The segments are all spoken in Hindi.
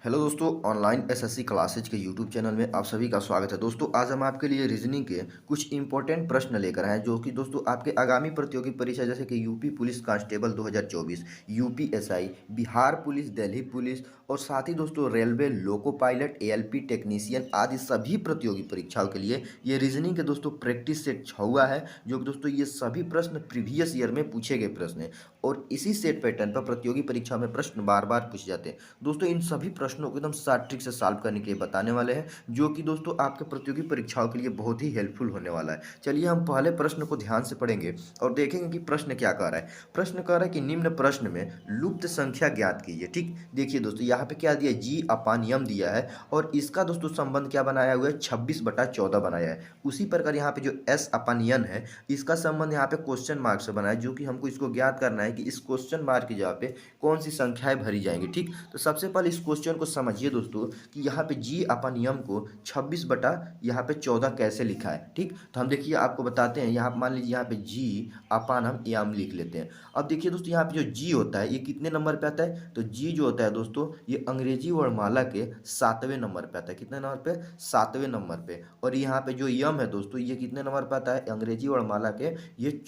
हेलो दोस्तों, ऑनलाइन एसएससी क्लासेज के यूट्यूब चैनल में आप सभी का स्वागत है। दोस्तों, आज हम आपके लिए रीजनिंग के कुछ इंपॉर्टेंट प्रश्न लेकर आए हैं जो कि दोस्तों आपके आगामी प्रतियोगी परीक्षा जैसे कि UP police constable 2024, UPSI, Bihar police, Delhi police और साथ ही दोस्तों railway loco pilot, ALP technician आदि सभी प्रतियोगी परीक्षाओं के लिए ये रीजनिंग के दोस्तों प्रैक्टिस सेट हुआ है, जो कि दोस्तों ये सभी प्रश्न प्रीवियस ईयर में पूछे गए प्रश्न हैं और इसी सेट पैटर्न पर प्रतियोगी परीक्षा में प्रश्न बार बार पूछे जाते हैं। दोस्तों, इन सभी प्रश्नों को एकदम शार्ट ट्रिक से सॉल्व करने के लिए बताने वाले हैं, जो कि दोस्तों आपके प्रतियोगी परीक्षाओं के लिए बहुत ही हेल्पफुल होने वाला है। चलिए हम पहले प्रश्न को ध्यान से पढ़ेंगे और देखेंगे कि प्रश्न क्या कह रहा है। प्रश्न कह रहा है कि निम्न प्रश्न में लुप्त संख्या ज्ञात कीजिए। ठीक, देखिए दोस्तों यहाँ पे क्या दिया, जी अपान यम दिया है और इसका दोस्तों संबंध क्या बनाया हुआ है, 26/14 बनाया है। उसी प्रकार यहाँ पे जो एस अपान यन है, इसका संबंध यहाँ पे क्वेश्चन मार्क से बनाया है, जो कि हमको इसको ज्ञात करना है कि इस क्वेश्चन मार्क की जगह पे कौन सी संख्याएं भरी जाएंगी। ठीक, तो सबसे पहले इस क्वेश्चन को समझिए दोस्तों कि यहाँ पे जी अपन यम को 26/14 कैसे लिखा है। ठीक, तो हम देखिए आपको बताते हैं। यहाँ मान लीजिए यहाँ पे जी अपन हम यम लिख लेते हैं। अब देखिए दोस्तों यहाँ पे जो जी होता है ये कितने नंबर पे आता है, तो जी जो होता है दोस्तों ये अंग्रेजी वर्णमाला के 7वें नंबर पे आता है। कितने नंबर पे, 7वें नंबर पे। और यहाँ पे जो यम है दोस्तों ये कितने नंबर पे आता है, अंग्रेजी वर्णमाला के ये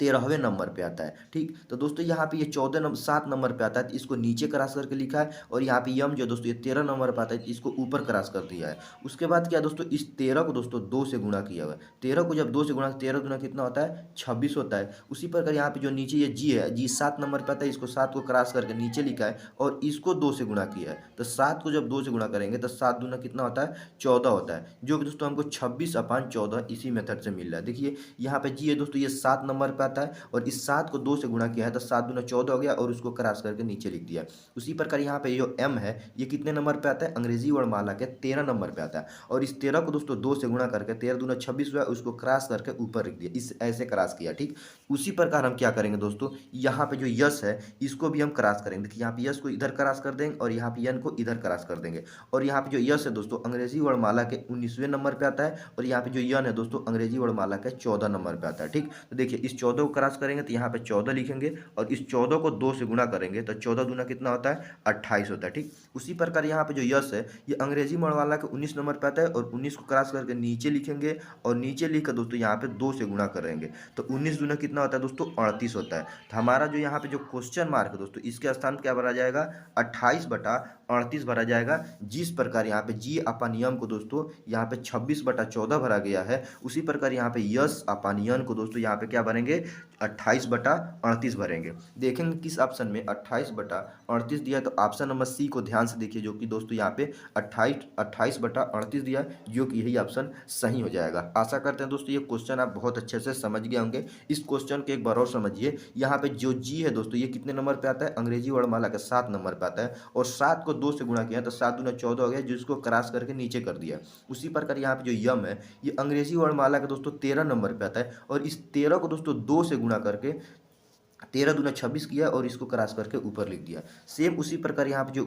13वें नंबर पे आता है। ठीक, तो दोस्तों यहाँ पे ये 7 नंबर पे आता है, तो इसको नीचे क्रॉस करके लिखा है। और यहाँ पे यम जो दोस्तों ये 13 नंबर पे आता है, इसको ऊपर क्रॉस कर दिया है। उसके बाद क्या दोस्तों, इस 13 को दोस्तों 2 से गुणा किया हुआ है। 13 को जब 2 से गुणा, 13 गुना कितना होता है, 26 होता है। उसी प्रकार यहाँ पे जो नीचे ये जी है, जी 7 नंबर पे आता है, इसको 7 को क्रॉस करके नीचे लिखा है और इसको 2 से गुणा किया है। तो 7 को जब 2 से गुणा करेंगे तो 7 दूना कितना होता है, 14 होता है, जो कि दोस्तों हमको 26/14 इसी मेथड से मिल रहा है। देखिए यहाँ पे जी है दोस्तों ये 7 नंबर पे आता है और इस 7 को 2 से गुणा किया है तो 7 दूना 14 हो गया और उसको क्रॉस करके नीचे लिख दिया। उसी प्रकार यहाँ पे जो m है ये कितने नंबर पे आता है, अंग्रेजी वर्णमाला के 13 नंबर पे आता है। और इस 13 को दोस्तों 2 से गुणा करके 13 दूना 26 हुआ, उसको क्रॉस करके ऊपर लिख दिया, इस ऐसे क्रॉस किया। ठीक, उसी प्रकार हम क्या करेंगे दोस्तों, यहाँ पे जो यस है इसको भी हम क्रॉस करेंगे। देखिए यहाँ पे यस को इधर क्रॉस कर देंगे और यहाँ पे यन को इधर क्रॉस कर देंगे। और यहाँ पे जो यस है दोस्तों अंग्रेजी वर्णमाला के 19वें नंबर पे आता है और यहाँ पे जो यन है दोस्तों अंग्रेजी वर्णमाला के 14 नंबर पे आता है। ठीक, तो देखिए इस 14 को क्रॉस करेंगे तो यहाँ पे 14 लिखेंगे और इस 14 को 2 से गुणा करेंगे तो 14 दूना कितना होता है, 28 होता है। ठीक, उसी प्रकार यहाँ पे जो यस है ये अंग्रेजी वर्णमाला के 19 नंबर पे आता है और 19 को क्रॉस करके नीचे लिखेंगे और नीचे लिख कर दोस्तों यहाँ पे 2 से गुणा करेंगे तो 19 दूना कितना होता है दोस्तों, 38 होता है। तो हमारा जो यहाँ पे जो क्वेश्चन मार्क है दोस्तों इसके स्थान क्या भरा जाएगा, 28/38 भरा जाएगा। जिस प्रकार यहाँ पे जी अपानियम को दोस्तों यहाँ पे 26/14 भरा गया है, उसी प्रकार यहाँ पे यस अपानियन को दोस्तों यहाँ पे क्या भरेंगे, 28/38 भरेंगे। देखेंगे किस ऑप्शन में 28/38 दिया है, तो ऑप्शन नंबर सी को ध्यान से देखिए, जो कि दोस्तों यहाँ पे 28/38 दिया है, जो कि यही ऑप्शन सही हो जाएगा। आशा करते हैं दोस्तों ये क्वेश्चन आप बहुत अच्छे से समझ गए होंगे। इस क्वेश्चन के एक बार और समझिए। यहाँ पे जो जी है दोस्तों ये कितने नंबर पे आता है, अंग्रेजी वर्णमाला का 7 नंबर पे आता है और 7 को 2 से गुणा किया तो 7 दूना 14 हो गया, जिसको क्रॉस करके नीचे कर दिया। उसी प्रकार यहाँ पे जो यम है ये अंग्रेजी वर्णमाला का दोस्तों 13 नंबर पे आता है और इस 13 को दोस्तों 2 से गुणा करके 13 दूना 26 किया और इसको क्रॉस करके ऊपर लिख दिया। सेम उसी प्रकार यहाँ पे जो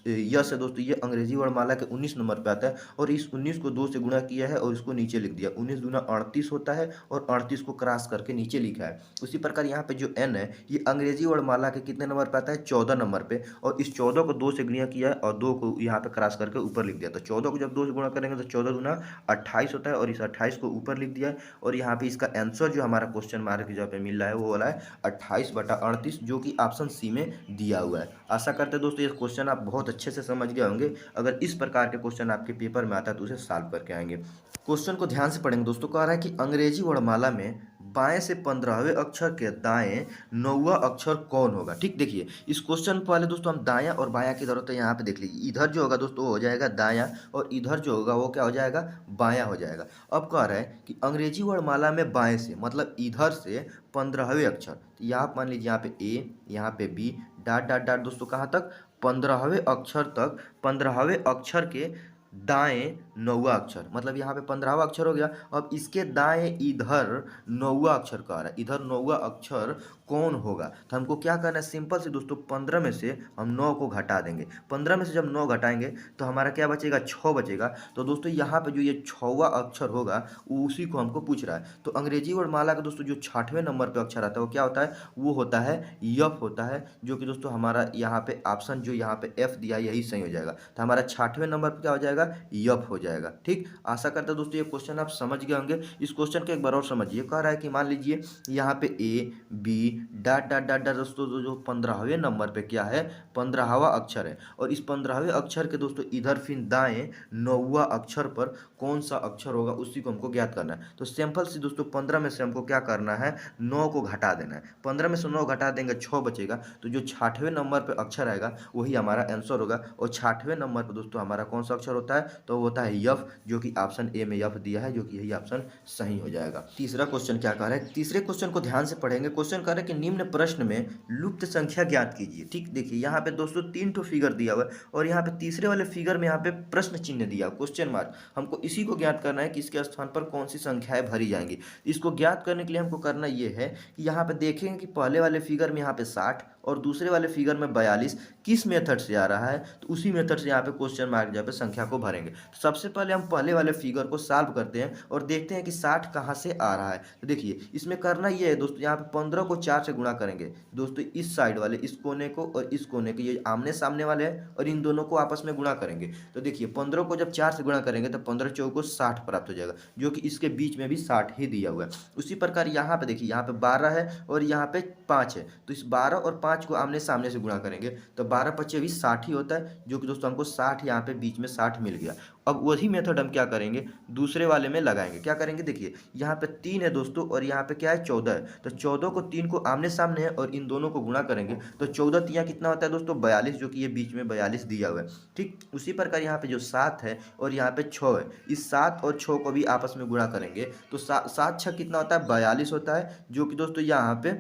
यस है दोस्तों ये अंग्रेजी वर्णमाला के 19 नंबर पे आता है और इस 19 को 2 से गुणा किया है और इसको नीचे लिख दिया। 19 दूना 38 होता है और 38 को क्रॉस करके नीचे लिखा है। उसी प्रकार यहाँ पे जो एन है ये अंग्रेजी वर्णमाला के कितने नंबर पे आता है, 14 नंबर पे, और इस 14 को 2 से गुणा किया है और 2 को यहाँ पे क्रॉस करके ऊपर लिख दिया। तो 14 को जब 2 से गुणा करेंगे तो 14 दूना 28 होता है और इस 28 को ऊपर लिख दिया है। और यहाँ पे इसका आंसर जो हमारा क्वेश्चन मार्क की जगह पे मिल रहा है वो वाला है 28/38, जो कि ऑप्शन सी में दिया हुआ है। आशा करते हैं दोस्तों ये क्वेश्चन आप बहुत अच्छे से समझ गए होंगे। अगर इस प्रकार के क्वेश्चन आपके पेपर में आता है तो उसे सॉल्व करके आएंगे। क्वेश्चन को ध्यान से पढ़ेंगे दोस्तों। कह रहा है कि अंग्रेजी वर्णमाला में बाएं से 15वें अक्षर के दाएं 9वां अक्षर कौन होगा। ठीक, देखिए इस क्वेश्चन पहले दोस्तों हम दायां और बायां की जरूरत है, यहाँ पे देख लीजिए। इधर जो होगा दोस्तों वो हो जाएगा दायां और इधर जो होगा वो क्या हो जाएगा, बायां हो जाएगा। अब कह रहा है कि अंग्रेजी वर्णमाला में बाएं से मतलब इधर से 15वें अक्षर, तो यहाँ मान लीजिए यहाँ पे ए, यहाँ पे बी, डॉट डॉट डॉट दोस्तों कहाँ तक, 15वें अक्षर तक, 15वें अक्षर के दाएं 9वां अक्षर, मतलब यहाँ पे 15वां अक्षर हो गया। अब इसके दाएं इधर 9वां अक्षर कह रहा है, इधर 9वां अक्षर कौन होगा? तो हमको क्या करना है, सिंपल से दोस्तों 15 में से हम 9 को घटा देंगे। 15 में से जब 9 घटाएंगे तो हमारा क्या बचेगा, 6 बचेगा। तो दोस्तों यहाँ पे जो ये 6वां अक्षर होगा उसी को हमको पूछ रहा है। तो अंग्रेजी वर्णमाला का दोस्तों जो 6वें नंबर पे अक्षर आता है वो क्या होता है, वो होता है यफ होता है, जो कि दोस्तों हमारा यहाँ पे ऑप्शन जो यहाँ पे एफ दिया है यही सही हो जाएगा। तो हमारा 6वें नंबर पे क्या हो जाएगा, यफ हो जाएगा। ठीक, आशा करता हूं दोस्तों ये क्वेश्चन आप समझ गए होंगे। इस क्वेश्चन को एक बार और समझिए। कह रहा है कि मान लीजिए यहाँ पे A B dot dot dot dot दोस्तों जो 15वें नंबर पे क्या है, 15वां अक्षर है, और इस 15वें अक्षर के दोस्तों इधर फिर दाएं 9वां अक्षर पर कौन सा अक्षर होगा उसी को हमको ज्ञात करना है। तो सिंपल से दोस्तों 15 में से हमको क्या करना है, 9 को घटा देना है। 15 में से 9 घटा देंगे 6 बचेगा। तो जो 6वें नंबर पे अक्षर आएगा वही हमारा आंसर होगा। और 6वें नंबर पे दोस्तों हमारा कौन सा अक्षर होता है, तो वो होता है यफ, जो कि ऑप्शन ए में यफ दिया है, जो कि यही ऑप्शन सही हो जाएगा। तीसरा क्वेश्चन क्या कह रहा है, तीसरे क्वेश्चन को ध्यान से पढ़ेंगे। क्वेश्चन कह रहा है कि निम्न प्रश्न में लुप्त संख्या ज्ञात कीजिए। ठीक, देखिए यहाँ पे दोस्तों 3 ठो फिगर दिया हुआ है और यहाँ पे तीसरे वाले फिगर में यहाँ पे प्रश्न चिन्ह दिया, क्वेश्चन मार्क। हमको इसी को ज्ञात करना है कि इसके स्थान पर कौन सी संख्याएं भरी जाएंगी। इसको ज्ञात करने के लिए हमको करना ये है कि यहाँ पे देखेंगे कि पहले वाले फिगर में यहाँ पे 60 और दूसरे वाले फिगर में 42 किस मेथड से आ रहा है, तो उसी मेथड से यहाँ पे क्वेश्चन मार्क जहाँ पे संख्या को भरेंगे। तो सबसे पहले हम पहले वाले फिगर को सॉल्व करते हैं और देखते हैं कि 60 कहाँ से आ रहा है। तो देखिए इसमें करना ये है दोस्तों, यहाँ पे 15 को 4 से गुणा करेंगे दोस्तों, इस साइड वाले इस कोने को और इस कोने को, ये आमने सामने वाले हैं, और इन दोनों को आपस में गुणा करेंगे। तो देखिए 15 को जब 4 से गुणा करेंगे तो 15 चौको 60 प्राप्त हो जाएगा, जो कि इसके बीच में भी 60 ही दिया हुआ है। उसी प्रकार यहाँ पे देखिए, यहाँ पे 12 है और यहाँ पे 5 है, तो इस 12 और 5 को आमने सामने से गुणा करेंगे तो 12 पच्चे भी 60 ही होता है, जो कि दोस्तों हमको 60 यहाँ पे बीच में 60 मिल गया। अब वही मेथड हम क्या करेंगे, दूसरे वाले में लगाएंगे। क्या करेंगे, देखिए यहाँ पे 3 है दोस्तों और यहाँ पे क्या है 14 है, तो 14 को 3 को आमने सामने है और इन दोनों को गुणा करेंगे तो 14 तिया कितना होता है दोस्तों 42, जो कि ये बीच में 42 दिया हुआ है। ठीक, उसी प्रकार यहाँ पे जो 7 है और यहाँ पे 6 है, इस 7 और 6 को भी आपस में गुणा करेंगे तो 7 6 कितना होता है 42 होता है, जो कि दोस्तों यहाँ पे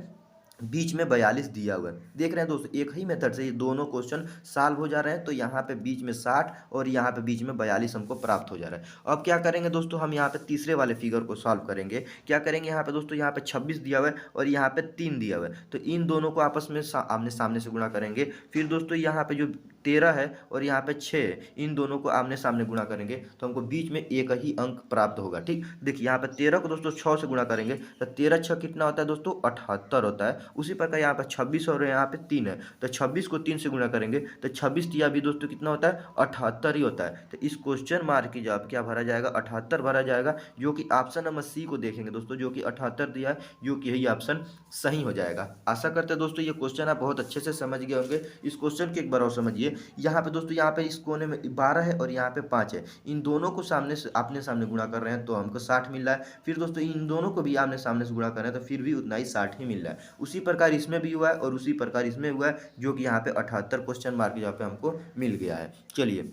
बीच में 42 दिया हुआ है। देख रहे हैं दोस्तों, एक ही मेथड से ये दोनों क्वेश्चन सॉल्व हो जा रहे हैं। तो यहाँ पे बीच में 60 और यहाँ पे बीच में 42 हमको प्राप्त हो जा रहा है। अब क्या करेंगे दोस्तों, हम यहाँ पे तीसरे वाले फिगर को सॉल्व करेंगे। क्या करेंगे, यहाँ पे दोस्तों यहाँ पे 26 दिया हुआ है और यहाँ पे 3 दिया हुआ है, तो इन दोनों को आपस में आमने सामने से गुणा करेंगे। फिर दोस्तों यहाँ पे जो 13 है और यहाँ पे 6 है, इन दोनों को आमने सामने गुणा करेंगे तो हमको बीच में एक ही अंक प्राप्त होगा। ठीक, देखिए यहाँ पे 13 को दोस्तों 6 से गुणा करेंगे तो 13 6 कितना होता है दोस्तों 78 होता है। उसी प्रकार यहाँ पे 26 और यहाँ पे 3 है, तो 26 को 3 से गुणा करेंगे तो 26 तिया भी दोस्तों कितना होता है 78 ही होता है। तो इस क्वेश्चन मार्क की जवाब क्या भरा जाएगा, 78 भरा जाएगा, जो कि ऑप्शन नंबर सी को देखेंगे दोस्तों, जो कि 78 दिया है, जो कि यही ऑप्शन सही हो जाएगा। आशा करते हैं दोस्तों ये क्वेश्चन आप बहुत अच्छे से समझ गए होंगे। इस क्वेश्चन को एक बार और समझिए। यहाँ पे दोस्तों यहाँ पे इस कोने में 12 है और यहाँ पे 5 है, इन दोनों को सामने से अपने सामने गुणा कर रहे हैं तो हमको 60 मिल रहा है। फिर दोस्तों इन दोनों को भी आमने सामने से गुणा कर रहे हैं तो फिर भी उतना ही 60 ही मिल रहा है। उसी प्रकार इसमें भी हुआ है और उसी प्रकार इसमें हुआ है, जो कि यहाँ पे 78 क्वेश्चन मार्क यहाँ पे हमको मिल गया है। चलिए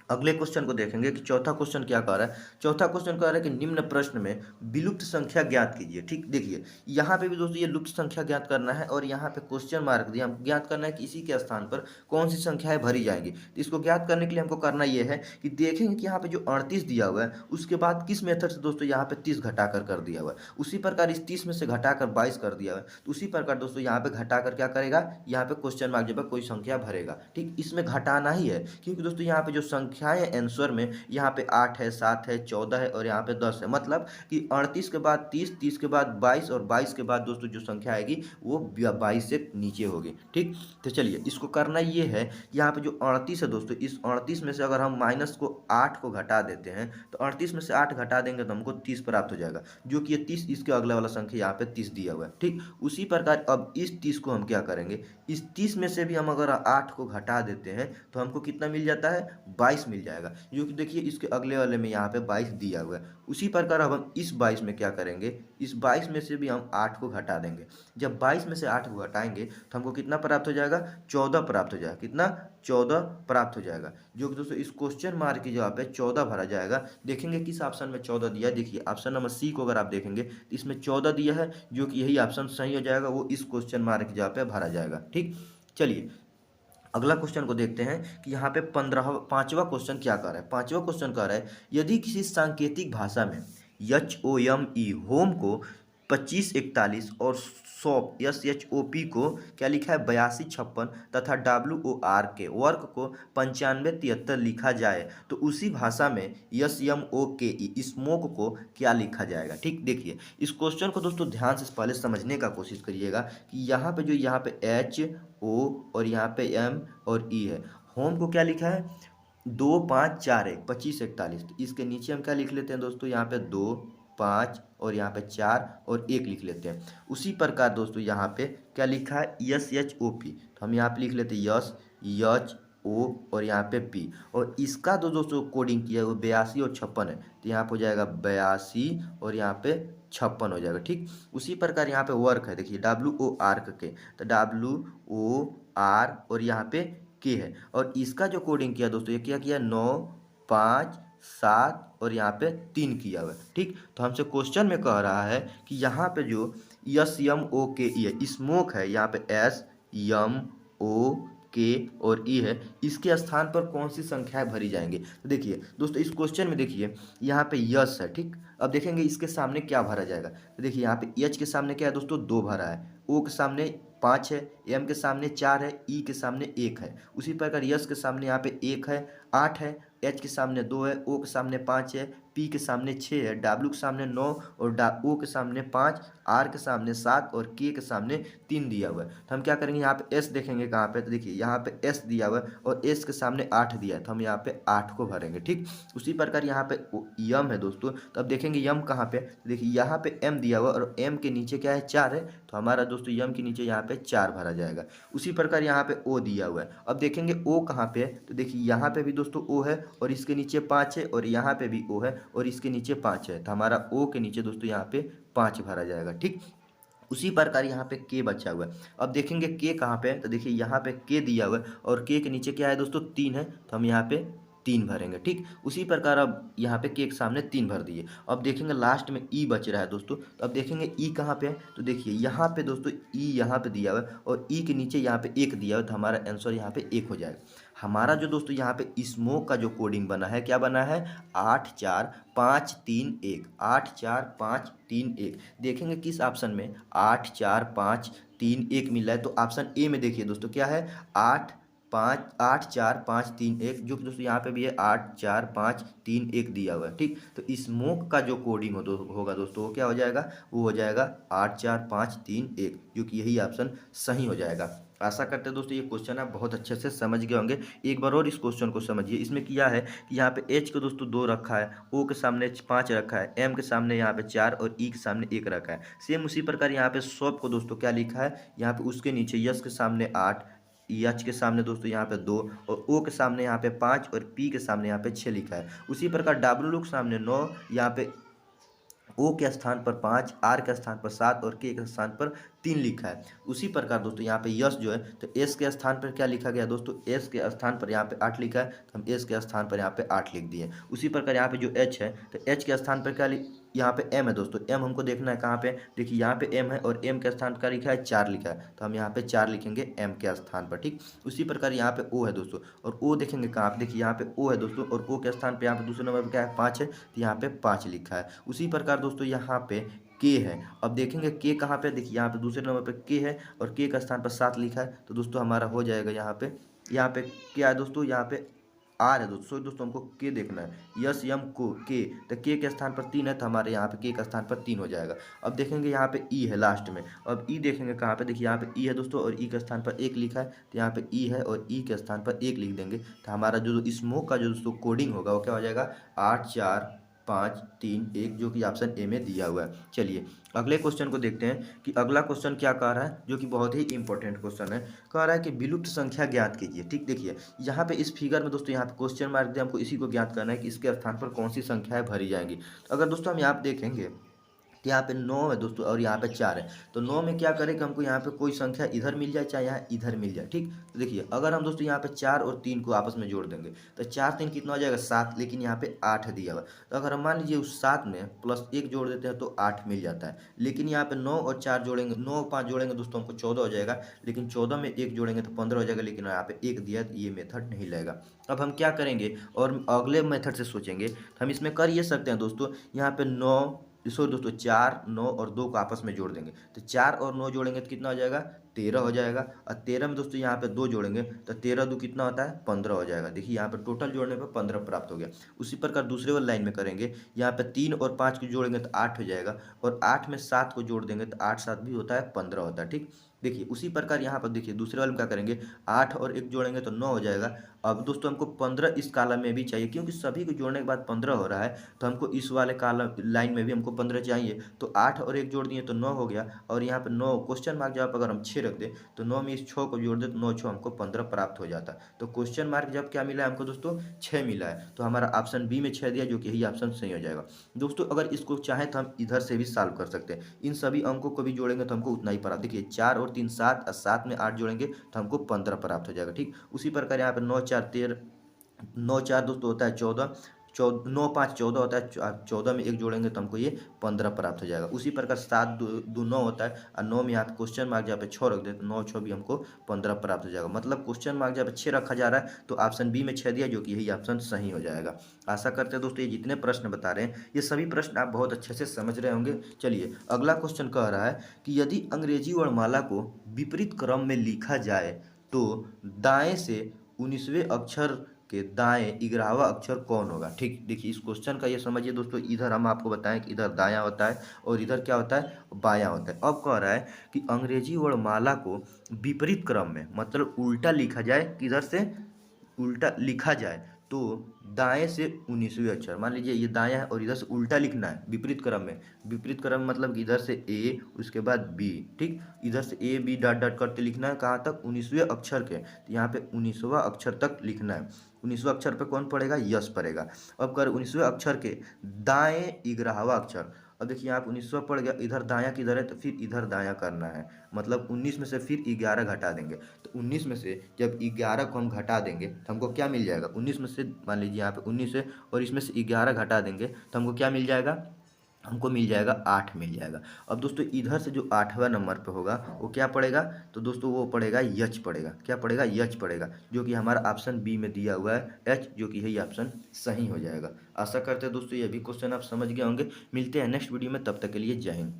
अगले क्वेश्चन को देखेंगे कि चौथा क्वेश्चन क्या कह रहा है। चौथा क्वेश्चन कह रहा है कि निम्न प्रश्न में विलुप्त संख्या ज्ञात कीजिए। ठीक, देखिए यहाँ पे भी दोस्तों ये लुप्त संख्या ज्ञात करना है और यहाँ पे क्वेश्चन मार्क दिया, हमको ज्ञात करना है कि इसी के स्थान पर कौन सी संख्याएं भरी जाएंगी। तो इसको ज्ञात करने के लिए हमको करना ये है कि देखेंगे कि यहाँ पे जो 38 दिया हुआ है उसके बाद किस मेथड से दोस्तों यहाँ पे 30 घटाकर कर दिया हुआ है। उसी प्रकार इस 30 में से घटाकर 22 कर दिया हुआ है, तो उसी प्रकार दोस्तों यहाँ पे घटाकर क्या करेगा, यहाँ पे क्वेश्चन मार्क जब कोई संख्या भरेगा। ठीक, इसमें घटाना ही है, क्योंकि दोस्तों यहाँ पे जो संख्याएं आंसर में यहाँ पे 8 है 7 है 14 है और यहाँ पे 10 है, मतलब कि 38 के बाद 30, 30 के बाद 22 और 22 के बाद दोस्तों जो संख्या आएगी वो 22 से नीचे होगी। ठीक, तो चलिए इसको करना ये है, यहाँ पे जो 38 है दोस्तों, इस 38 में से अगर हम माइनस को 8 को घटा देते हैं तो 38 में से 8 घटा देंगे तो हमको 30 प्राप्त हो जाएगा, जो कि ये 30 इसके अगला वाला संख्या यहाँ पे 30 दिया हुआ है। ठीक, उसी प्रकार अब इस 30 को हम क्या करेंगे, इस 30 में से भी हम अगर 8 को घटा देते हैं तो हमको कितना मिल जाता है 22 मिल जाएगा, जो कि देखिए इसके अगले वाले में यहाँ पे 22 दिया हुआ है। उसी प्रकार अब हम इस 22 में क्या करेंगे, इस 22 में से भी हम 8 को घटा देंगे। जब 22 में से 8 को घटाएंगे तो हमको कितना प्राप्त हो जाएगा 14 प्राप्त हो जाएगा। कितना 14 प्राप्त हो जाएगा, जो कि दोस्तों इस क्वेश्चन मार्क की जगह पे 14 भरा जाएगा। देखेंगे किस ऑप्शन में 14 दिया है, देखिए ऑप्शन नंबर सी को अगर आप देखेंगे तो इसमें 14 दिया है, जो कि यही ऑप्शन सही हो जाएगा, वो इस क्वेश्चन मार्क की जगह पे भरा जाएगा। ठीक, चलिए अगला क्वेश्चन को देखते हैं कि यहाँ पे 5वां क्वेश्चन क्या कर रहा है। 5वां क्वेश्चन कह रहा है यदि किसी सांकेतिक भाषा में HOME होम को 2541 और SOP SHOP को क्या लिखा है 8256 तथा WOR के वर्क को 9573 लिखा जाए तो उसी भाषा में SMOKE स्मोक को क्या लिखा जाएगा। ठीक, देखिए इस क्वेश्चन को दोस्तों ध्यान से पहले समझने का कोशिश करिएगा कि यहाँ पे जो यहाँ पे HO और यहाँ पे M और E है, होम को क्या लिखा है 2541 2541, तो इसके नीचे हम क्या लिख लेते हैं दोस्तों, यहाँ पे 2 5 और यहाँ पे 4 और 1 लिख लेते हैं। उसी प्रकार दोस्तों यहाँ पे क्या लिखा है SHOP, तो हम यहाँ पे लिख लेते हैं SHO और यहाँ पे P, और इसका तो दोस्तों कोडिंग किया है वो 82 और 56 है, तो यहाँ पे हो जाएगा 82 और यहाँ पे 56 हो जाएगा। ठीक, उसी प्रकार यहाँ पे वर्क है, देखिए WOR के, तो WOR और यहाँ पे के है, और इसका जो कोडिंग किया दोस्तों ये क्या किया 9 5 7 और यहाँ पे 3 किया हुआ है। ठीक, तो हमसे क्वेश्चन में कह रहा है कि यहाँ पे जो SMOKE है स्मोक है, यहाँ पे SMOK और E है, इसके स्थान पर कौन सी संख्याएं भरी जाएंगे। तो देखिए दोस्तों इस क्वेश्चन में देखिए यहाँ पे यस है। ठीक, अब देखेंगे इसके सामने क्या भरा जाएगा, तो देखिए यहाँ पे H के सामने क्या है दोस्तों 2 भरा है, O के सामने 5 है, M के सामने 4 है, E के सामने 1 है। उसी प्रकार यस के सामने यहाँ पे 1 है 8 है, H के सामने 2 है, O के सामने 5 है, P के सामने 6 है, W के सामने 9 और O के सामने 5, R के सामने 7 और K के सामने 3 दिया हुआ है। तो हम क्या करेंगे यहाँ पे S देखेंगे कहाँ पे, तो देखिए यहाँ पे S दिया हुआ है और S के सामने 8 दिया है, तो हम यहाँ पे 8 को भरेंगे। ठीक, उसी प्रकार यहाँ पे M है दोस्तों, तो अब देखेंगे M कहाँ पे, तो देखिए यहाँ पे M दिया हुआ और M के नीचे क्या है 4 है, तो हमारा दोस्तों M के नीचे यहाँ पे 4 भरा जाएगा। उसी प्रकार यहाँ पे O दिया हुआ है, अब देखेंगे O कहाँ पे है, तो देखिए यहाँ पे भी दोस्तों O है और इसके नीचे 5 है, और यहाँ पे भी O है और इसके नीचे 5 है, तो हमारा O के नीचे दोस्तों यहाँ पे 5 भरा जाएगा। ठीक, उसी प्रकार यहाँ पे K बचा हुआ है, अब देखेंगे K कहाँ पे है, तो देखिए यहाँ पे K दिया हुआ है और K के नीचे क्या है दोस्तों 3 है, तो हम यहाँ पे 3 भरेंगे। ठीक, उसी प्रकार अब यहाँ पे K के सामने 3 भर दिए। अब देखेंगे लास्ट में E बच रहा है दोस्तों, तो अब देखेंगे E कहाँ पे है, तो देखिए यहाँ पे दोस्तों E यहाँ पे दिया हुआ है और E के नीचे यहाँ पे 1 दिया हुआ है, तो हमारा आंसर यहाँ पे 1 हो जाएगा। हमारा जो दोस्तों यहाँ पे स्मोक का जो कोडिंग बना है क्या बना है 8 4 5 3 1, 8 4 5 3 1। देखेंगे किस ऑप्शन में 8 4 5 3 1 मिल रहा है, तो ऑप्शन ए में देखिए दोस्तों क्या है 8 4 5 3 1, जो कि दोस्तों यहाँ पे भी है 8 4 5 3 1 दिया हुआ है। ठीक, तो स्मोक का जो कोडिंग होगा दोस्तों वो क्या हो जाएगा, वो हो जाएगा 8 4 5 3 1, जो कि यही ऑप्शन सही हो जाएगा। आशा करते हैं दोस्तों ये क्वेश्चन आप बहुत अच्छे से समझ गए होंगे। एक बार और इस क्वेश्चन को समझिए, इसमें किया है कि यहाँ पे H को दोस्तों 2 रखा है, O के सामने 5 रखा है, M के सामने यहाँ पे 4 और E के सामने 1 रखा है। सेम उसी प्रकार यहाँ पे SOP को दोस्तों क्या लिखा है, यहाँ पे उसके नीचे यस के सामने 8, H के सामने दोस्तों यहाँ पे 2 और O के सामने यहाँ पे 5 और P के सामने यहाँ पे 6 लिखा है। उसी प्रकार W के सामने 9, यहाँ पे O के स्थान पर 5, R के स्थान पर 7 और K के स्थान पर 3 लिखा है। उसी प्रकार दोस्तों यहाँ पे यस जो है तो S के स्थान पर क्या लिखा गया दोस्तों, S के स्थान पर यहाँ पे 8 लिखा है, तो हम S के स्थान पर यहाँ पे 8 लिख दिए। उसी प्रकार यहाँ पे जो H है तो H के स्थान पर क्या यहाँ पे M है दोस्तों, M हमको देखना है कहाँ पे, देखिए यहाँ पे M है और M के स्थान पर लिखा है 4 लिखा है, तो हम यहाँ पे 4 लिखेंगे M के स्थान पर। ठीक, उसी प्रकार यहाँ पे O है दोस्तों, और O देखेंगे कहाँ पे, देखिए यहाँ पे O है दोस्तों और O के स्थान पे यहाँ पे दूसरे नंबर पर क्या है 5 है, तो यहाँ पे 5 लिखा है। उसी प्रकार दोस्तों यहाँ पे K है, अब देखेंगे K कहाँ पे, देखिए यहाँ पे दूसरे नंबर पे K है और K का स्थान पर 7 लिखा है, तो दोस्तों हमारा हो जाएगा यहाँ पे क्या है दोस्तों, यहाँ पे R है दोस्तों हमको K देखना है, यस यम को K, तो K के स्थान पर 3 है, तो हमारे यहाँ पे K का स्थान पर 3 हो जाएगा। अब देखेंगे यहाँ पे E है लास्ट में, अब E देखेंगे कहाँ पे, देखिए यहाँ पे E है दोस्तों और E के स्थान पर 1 लिखा है, तो यहाँ पे E है और E के स्थान पर 1 लिख देंगे, तो हमारा जो स्मोक का जो दोस्तों कोडिंग होगा वो क्या हो जाएगा 8 4 5 3 1, जो कि ऑप्शन ए में दिया हुआ है। चलिए अगले क्वेश्चन को देखते हैं कि अगला क्वेश्चन क्या कह रहा है, जो कि बहुत ही इंपॉर्टेंट क्वेश्चन है। कह रहा है कि विलुप्त संख्या ज्ञात कीजिए। ठीक, देखिए यहाँ पे इस फिगर में दोस्तों यहाँ पे क्वेश्चन मार्क दिया, हमको इसी को ज्ञात करना है कि इसके स्थान पर कौन सी संख्याएं भरी जाएंगी। तो अगर दोस्तों हम यहाँ पे देखेंगे तो यहाँ पे 9 है दोस्तों और यहाँ पे 4 है, तो 9 में क्या करें कि हमको यहाँ पे कोई संख्या इधर मिल जाए चाहे यहाँ इधर मिल जाए। ठीक, तो देखिए अगर हम दोस्तों यहाँ पे 4 और 3 को आपस में जोड़ देंगे तो 4 3 कितना हो जाएगा 7, लेकिन यहाँ पे 8 दिया हुआ, तो अगर हम मान लीजिए उस 7 में प्लस 1 जोड़ देते हैं तो 8 मिल जाता है। लेकिन यहाँ पे 9 और 4 जोड़ेंगे, 9 और 5 जोड़ेंगे दोस्तों हमको 14 हो जाएगा, लेकिन 14 में 1 जोड़ेंगे तो 15 हो जाएगा, लेकिन यहाँ पे 1 दिया तो ये मेथड नहीं लगेगा। अब हम क्या करेंगे और अगले मेथड से सोचेंगे, तो हम इसमें कर ये सकते हैं दोस्तों, यहाँ पे 9 सॉरी दोस्तों, 4, 9 और 2 को आपस में जोड़ देंगे, तो 4 और 9 जोड़ेंगे तो कितना हो जाएगा, 13 हो जाएगा। और 13 में दोस्तों यहाँ पे 2 जोड़ेंगे तो 13 दो कितना होता है, 15 हो जाएगा। देखिए यहाँ पे टोटल जोड़ने पर 15 प्राप्त हो गया। उसी प्रकार दूसरे वाली लाइन में करेंगे, यहाँ पे 3 और 5 को जोड़ेंगे तो 8 हो जाएगा, और 8 में 7 को जोड़ देंगे तो 8 7 भी होता है 15 होता है। ठीक, देखिए उसी प्रकार यहाँ पर देखिए दूसरे वाले में क्या करेंगे, 8 और 1 जोड़ेंगे तो 9 हो जाएगा। अब दोस्तों हमको 15 इस कॉलम में भी चाहिए, क्योंकि सभी को जोड़ने के बाद 15 हो रहा है, तो हमको इस वाले कॉलम लाइन में भी हमको 15 चाहिए। तो 8 और 1 जोड़ दिए तो 9 हो गया, और यहाँ पे 9 क्वेश्चन मार्क जब अगर हम 6 रख दें तो 9 में इस 6 को जोड़ दें तो 9 6 हमको 15 प्राप्त हो जाता है। तो क्वेश्चन मार्क जब क्या मिला है हमको दोस्तों, 6 मिला है, तो हमारा ऑप्शन बी में 6 दिया, जो कि यही ऑप्शन सही हो जाएगा। दोस्तों अगर इसको चाहें तो हम इधर से भी सॉल्व कर सकते हैं, इन सभी अंकों को भी जोड़ेंगे तो हमको उतना ही प्राप्त। देखिए 4 और 3 7, और 7 में 8 जोड़ेंगे तो हमको 15 प्राप्त हो जाएगा। ठीक, उसी प्रकार यहाँ पे 9 4 13, 9 4 दोस्तों होता है 14, 9 5 14 होता है, 14 में 1 जोड़ेंगे तो हमको ये 15 प्राप्त हो जाएगा। उसी प्रकार 7 2 9 होता है, और 9 में यहाँ पे क्वेश्चन मार्क जहाँ पे 6 रख दे तो 9 6 भी हमको 15 प्राप्त हो जाएगा। मतलब क्वेश्चन मार्क जहाँ पे 6 रखा जा रहा है तो ऑप्शन बी में 6 दिया, जो कि यही ऑप्शन सही हो जाएगा। आशा करते हैं दोस्तों ये जितने प्रश्न बता रहे हैं ये सभी प्रश्न आप बहुत अच्छे से समझ रहे होंगे। चलिए अगला क्वेश्चन कह रहा है कि यदि अंग्रेजी वर्णमाला को विपरीत क्रम में लिखा जाए तो दाएं से 19वें अक्षर के दाएं 11वां अक्षर कौन होगा। ठीक, देखिए इस क्वेश्चन का ये समझिए दोस्तों, इधर हम आपको बताएं कि इधर दायां होता है और इधर क्या होता है, बायां होता है। अब कह रहा है कि अंग्रेजी वर्णमाला को विपरीत क्रम में, मतलब उल्टा लिखा जाए, किधर से उल्टा लिखा जाए तो दाएं से 19वें अक्षर, मान लीजिए ये दायां है और इधर से उल्टा लिखना है विपरीत क्रम में। विपरीत क्रम मतलब कि इधर से ए उसके बाद बी, ठीक, इधर से ए बी डॉट डॉट करते लिखना है, कहाँ तक, 19वें अक्षर के, तो यहाँ पे 19वां अक्षर तक लिखना है। 19वां अक्षर पे कौन पड़ेगा, यस पड़ेगा। अब कर 19वें अक्षर के दाएं 11वां अक्षर, अब देखिए यहाँ पे 19वां पड़ गया, इधर दायां किधर है तो फिर इधर दायां करना है, मतलब 19 में से फिर 11 घटा देंगे, तो 19 में से जब 11 को हम घटा देंगे तो हमको क्या मिल जाएगा, 19 में से मान लीजिए यहाँ पे 19 है और इसमें से 11 घटा देंगे तो हमको क्या मिल जाएगा, हमको मिल जाएगा 8 मिल जाएगा। अब दोस्तों इधर से जो 8वां नंबर पे होगा वो क्या पड़ेगा, तो दोस्तों वो पड़ेगा यच पड़ेगा, क्या पड़ेगा, यच पड़ेगा, जो कि हमारा ऑप्शन बी में दिया हुआ है एच, जो कि यही ऑप्शन सही हो जाएगा। आशा करते हैं दोस्तों ये भी क्वेश्चन आप समझ गए होंगे। मिलते हैं नेक्स्ट वीडियो में, तब तक के लिए जय हिंद।